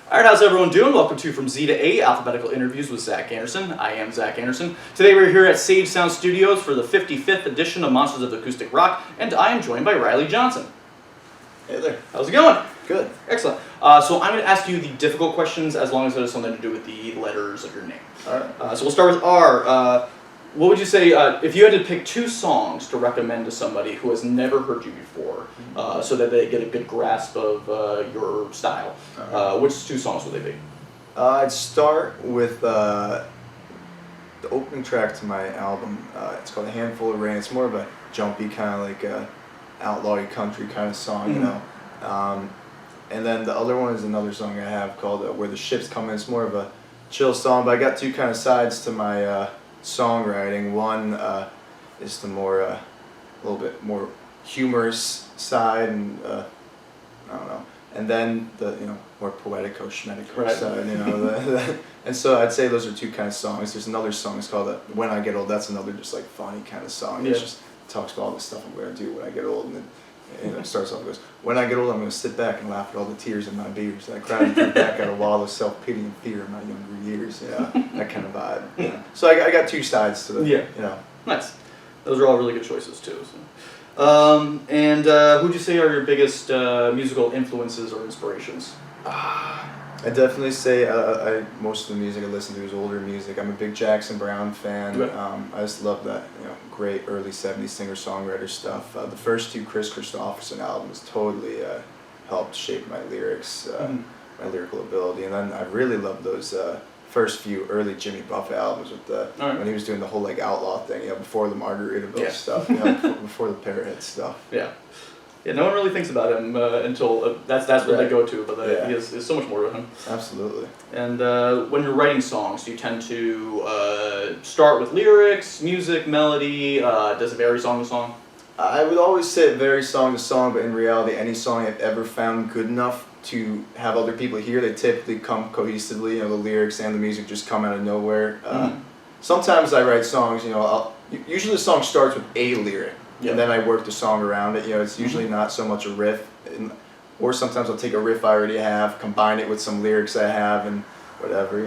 Alright, how's everyone doing? Welcome to From Z to A, Alphabetical Interviews with Zach Andersen. I am Zach Andersen. Today we're here at Sage Sound Studios for the 55th edition of Monsters of Acoustic Rock, and I am joined by Riley Johnson. Hey there. How's it going? Good. Excellent. So I'm going to ask you the difficult questions as long as it has something to do with the letters of your name. Alright. So we'll start with R. What would you say, if you had to pick two songs to recommend to somebody who has never heard you before, so that they get a good grasp of your style, which two songs would they be? I'd start with the opening track to my album. It's called A Handful of Rain. It's more of a jumpy, kind of like a outlaw-y country kind of song, you know. And then the other one is another song I have called Where the Ships Come In. It's more of a chill song, but I got two kind of sides to my songwriting. One is the more, a little bit more humorous side, and I don't know. And then the more poetico, schmetico side, and so I'd say those are two kind of songs. There's another song, it's called When I Get Old. That's another just like funny kind of song. Yeah. It just talks about all the stuff I'm going to do when I get old, and then it starts off and goes, when I get old, I'm going to sit back and laugh at all the tears in my beers. I cried and threw back at a wall of self-pity and fear in my younger years. Yeah, that kind of vibe. Yeah. So I got two sides to the, Nice. Those are all really good choices too. So. And who'd you say are your biggest musical influences or inspirations? I definitely say most of the music I listen to is older music. I'm a big Jackson Browne fan. I just love that great early 70s singer-songwriter stuff. The first two Chris Christopherson albums totally helped shape my lyrics, my lyrical ability. And then I really love those first few early Jimmy Buffett albums with when he was doing the whole like outlaw thing, before the Margaritaville stuff, before the Parrothead stuff. Yeah, no one really thinks about him until that's what they go to, but he has so much more to him. Absolutely. And when you're writing songs, do you tend to start with lyrics, music, melody? Does it vary song to song? I would always say it varies song to song, but in reality, any song I've ever found good enough to have other people hear, they typically come cohesively. The lyrics and the music just come out of nowhere. Sometimes I write songs, usually the song starts with a lyric. And then I work the song around it. It's usually not so much a riff, or sometimes I'll take a riff I already have, combine it with some lyrics I have, and whatever,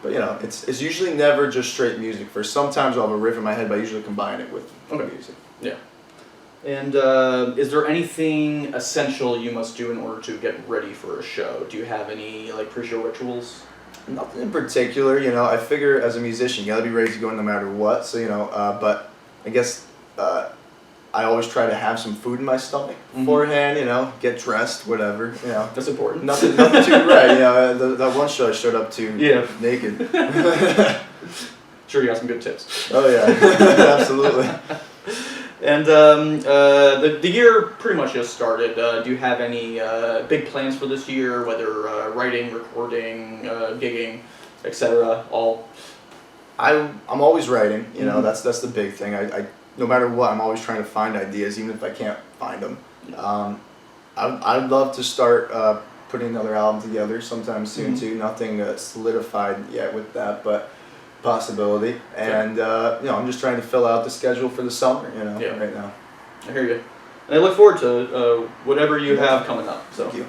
But it's usually never just straight music. For sometimes I'll have a riff in my head, but I usually combine it with music. Yeah. And is there anything essential you must do in order to get ready for a show? Do you have any pre-show rituals? Nothing in particular. I figure as a musician, you gotta be ready to go no matter what. So but I guess. I always try to have some food in my stomach beforehand, get dressed, whatever, That's important. Nothing too right, that one show I showed up to naked. Sure you got some good tips. Oh yeah, absolutely. And the year pretty much just started. Do you have any big plans for this year, whether writing, recording, gigging, etc., all? I'm always writing, that's the big thing. I no matter what, I'm always trying to find ideas, even if I can't find them. I'd love to start putting another album together sometime soon too. Nothing solidified yet with that, but possibility. And I'm just trying to fill out the schedule for the summer, right now. I hear you. And I look forward to whatever you have coming up. So. Thank you.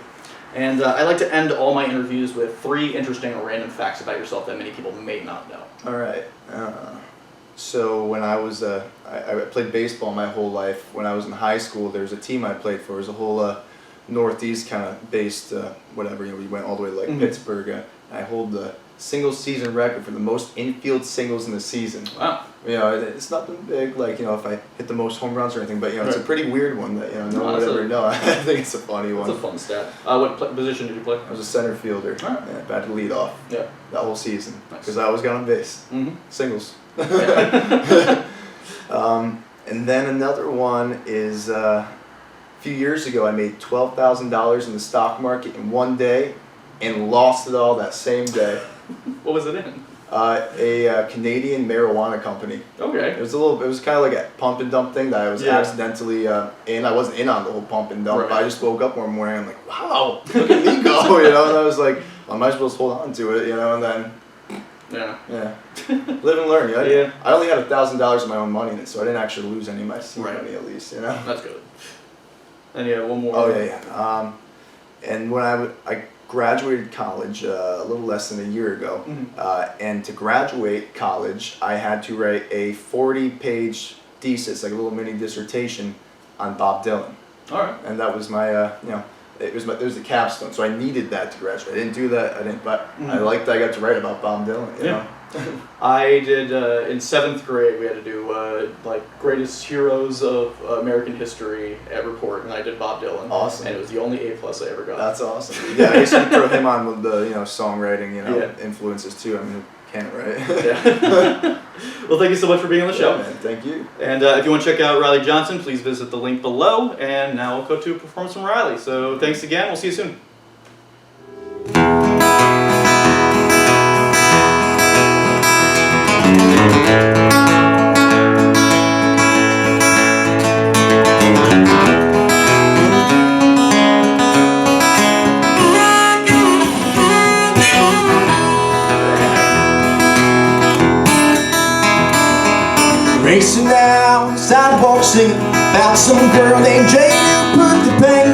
And I like to end all my interviews with 3 interesting or random facts about yourself that many people may not know. All right. So when I was, I played baseball my whole life. When I was in high school, there was a team I played for. It was a whole Northeast kind of based, whatever. We went all the way to like Pittsburgh. I hold the single season record for the most infield singles in the season. Wow. It's nothing big, like if I hit the most home runs or anything, but it's a pretty weird one that no one would ever know. I think it's a funny one. It's a fun stat. What position did you play? I was a center fielder. Batted lead off. Yeah. That whole season because I always got on base. Singles. And then another one is a few years ago I made $12,000 in the stock market in one day and lost it all that same day. What was it in? A Canadian marijuana company. Okay. It was kind of like a pump and dump thing that I was accidentally in. I wasn't in on the whole pump and dump, but I just woke up one morning and I'm like, wow, look at me go, and I was like, I might as well just hold on to it, and then live and learn. I only had $1,000 of my own money in it, so I didn't actually lose any of my seed money at least. That's good. And one more. Oh yeah. And when I graduated college a little less than a year ago, and to graduate college, I had to write a 40-page thesis, like a little mini dissertation, on Bob Dylan. All right. And that was my, it was the capstone. So I needed that to graduate. I didn't do that. But I liked that I got to write about Bob Dylan. You know? I did in 7th grade. We had to do like greatest heroes of American history at report, and I did Bob Dylan. Awesome. And it was the only A+ I ever got. That's awesome. Yeah, I used to throw him on with the songwriting influences too. I mean, who can't, right? Yeah. Well, thank you so much for being on the show. Yeah, man, thank you. And if you want to check out Riley Johnson, please visit the link below. And now we'll go to a performance from Riley. So thanks again. We'll see you soon. Racing down the sidewalk singing about some girl named Jane who put the pain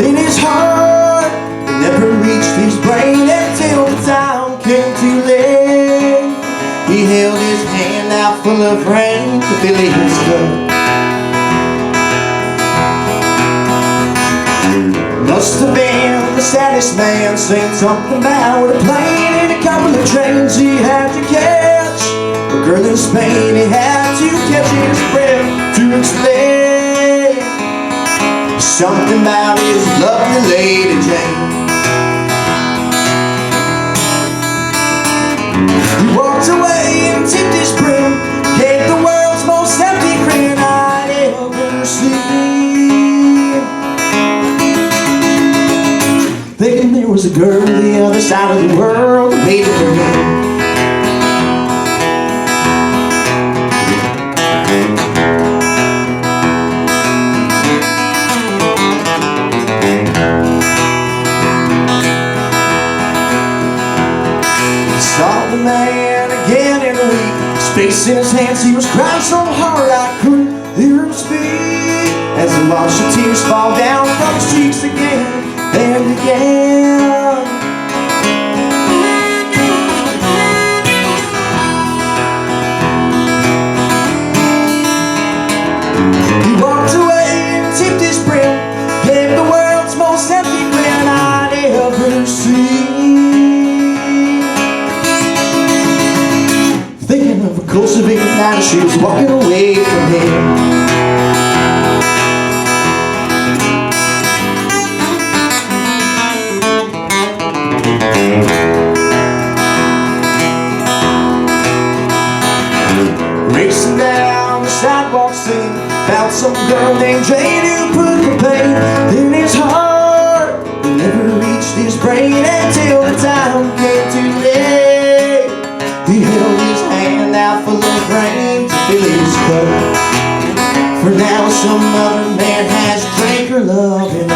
in his heart and never reached his brain until the time came too late. He held his hand out full of rain to fill his cup. Must have been the saddest man, saying something about a plane and a couple of trains he had to catch. A girl in Spain, he had to catch his breath to explain something about his lovely lady Jane. He walked away and tipped his brim, gave the world's most empty grin I'd ever seen, thinking there was a girl on the other side of the world waiting for him. Saw the man again in a week, space in his hands, he was crying so hard I couldn't hear him speak, as he watched the tears fall down from his cheeks again and again. He walked away and tipped his brim, gave the world's most empty grin I'd ever seen, thinking of a cold Savannah night as she was walking away from him. Racing down the sidewalk singing about some girl named Jane who put the pain in his heart and never reached his brain until the time came too late. He held his hand out full of rain to fill his cup, for now some other man has drank her love in him.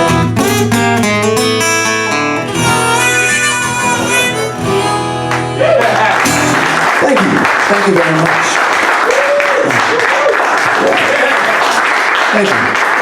Thank you. Thank you very much. Thank you.